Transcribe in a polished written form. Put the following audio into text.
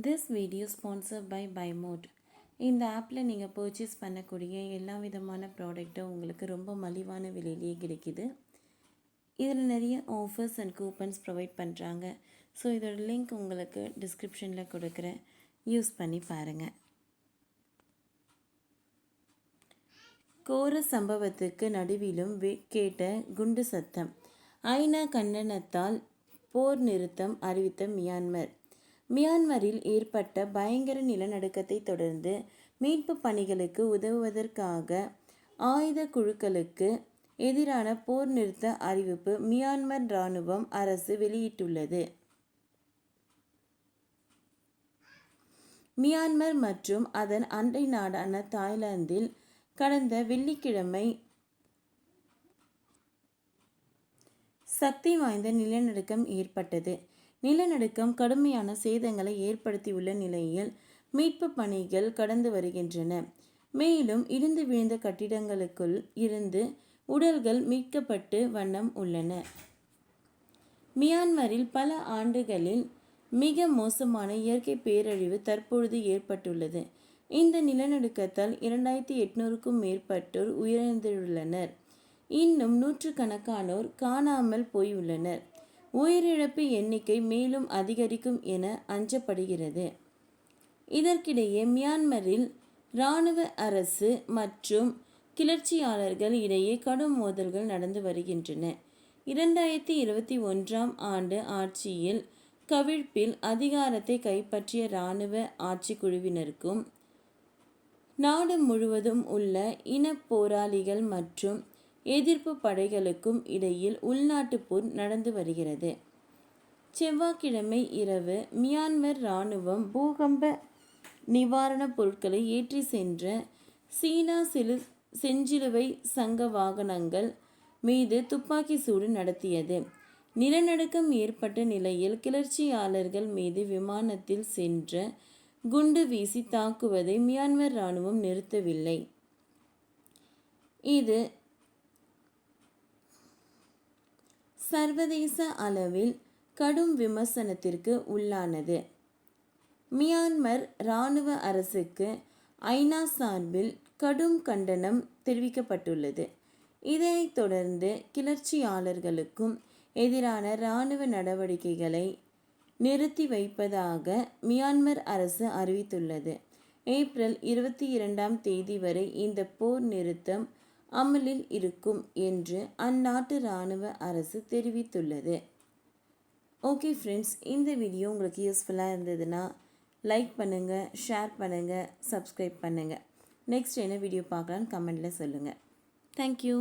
This video sponsored by BuyMode. இந்த ஆப்பில் நீங்கள் பர்ச்சேஸ் பண்ணக்கூடிய எல்லா விதமான ப்ராடக்ட்டும் உங்களுக்கு ரொம்ப மலிவான விலையிலேயே கிடைக்கிது. இதில் நிறைய ஆஃபர்ஸ் அண்ட் கூப்பன்ஸ் ப்ரொவைட் பண்ணுறாங்க. ஸோ இதோட லிங்க் உங்களுக்கு டிஸ்கிரிப்ஷனில் கொடுக்குறேன், யூஸ் பண்ணி பாருங்கள். கோர சம்பவத்துக்கு நடுவிலும் கேட்ட குண்டு சத்தம். ஐநா கண்டனத்தால் போர் நிறுத்தம் அறிவித்த மியான்மர். மியான்மரில் ஏற்பட்ட பயங்கர நிலநடுக்கத்தை தொடர்ந்து மீட்பு பணிகளுக்கு உதவுவதற்காக ஆயுத குழுக்களுக்கு எதிரான போர் நிறுத்த அறிவிப்பு மியான்மர் இராணுவம் அரசு வெளியிட்டுள்ளது. மியான்மர் மற்றும் அதன் அண்டை நாடான தாய்லாந்தில் கடந்த வெள்ளிக்கிழமை சக்தி வாய்ந்த நிலநடுக்கம் ஏற்பட்டது. நிலநடுக்கம் கடுமையான சேதங்களை ஏற்படுத்தியுள்ள நிலையில் மீட்பு பணிகள் கடந்து வருகின்றன. மேலும் இடிந்து விழுந்த கட்டிடங்களுக்குள் இருந்து உடல்கள் மீட்கப்பட்டு வண்ணம் உள்ளன. மியான்மரில் பல ஆண்டுகளில் மிக மோசமான இயற்கை பேரழிவு தற்பொழுது ஏற்பட்டுள்ளது. இந்த நிலநடுக்கத்தால் 2800க்கும் மேற்பட்டோர் உயிரிழந்துள்ளனர். இன்னும் நூற்றுக்கணக்கானோர் காணாமல் போயுள்ளனர். உயிரிழப்பு எண்ணிக்கை மேலும் அதிகரிக்கும் என அஞ்சப்படுகிறது. இதற்கிடையே மியான்மரில் இராணுவ அரசு மற்றும் கிளர்ச்சியாளர்கள் இடையே கடும் மோதல்கள் நடந்து வருகின்றன. 2021ஆம் ஆண்டு ஆட்சியில் கவிழ்ப்பில் அதிகாரத்தை கைப்பற்றிய இராணுவ ஆட்சி குழுவினருக்கும் நாடு முழுவதும் உள்ள இன போராளிகள் மற்றும் எதிர்ப்பு படைகளுக்கும் இடையில் உள்நாட்டு போர் நடந்து வருகிறது. செவ்வாய்க்கிழமை இரவு மியான்மர் இராணுவம் பூகம்ப நிவாரணப் பொருட்களை ஏற்றி சென்ற சீனா செஞ்சிலுவை சங்க வாகனங்கள் மீது துப்பாக்கி சூடு நடத்தியது. நிலநடுக்கம் ஏற்பட்ட நிலையில் கிளர்ச்சியாளர்கள் மீது விமானத்தில் சென்ற குண்டு வீசி தாக்குவதை மியான்மர் இராணுவம் நிறுத்தவில்லை. இது சர்வதேச அளவில் கடும் விமர்சனத்திற்கு உள்ளானது. மியான்மர் இராணுவ அரசுக்கு ஐநா சார்பில் கடும் கண்டனம் தெரிவிக்கப்பட்டுள்ளது. இதனைத் தொடர்ந்து கிளர்ச்சியாளர்களுக்கும் எதிரான இராணுவ நடவடிக்கைகளை நிறுத்தி வைப்பதாக மியான்மர் அரசு அறிவித்துள்ளது. ஏப்ரல் 22ஆம் தேதி வரை இந்த போர் நிறுத்தம் அமலில் இருக்கும் என்று அந்நாட்டு இராணுவ அரசு தெரிவித்துள்ளது. ஓகே ஃப்ரெண்ட்ஸ், இந்த வீடியோ உங்களுக்கு யூஸ்ஃபுல்லாக இருந்ததுன்னா லைக் பண்ணுங்கள், ஷேர் பண்ணுங்கள், சப்ஸ்கிரைப் பண்ணுங்கள். நெக்ஸ்ட் என்ன வீடியோ பார்க்கலான்னு கமெண்டில் சொல்லுங்கள். தேங்க்யூ.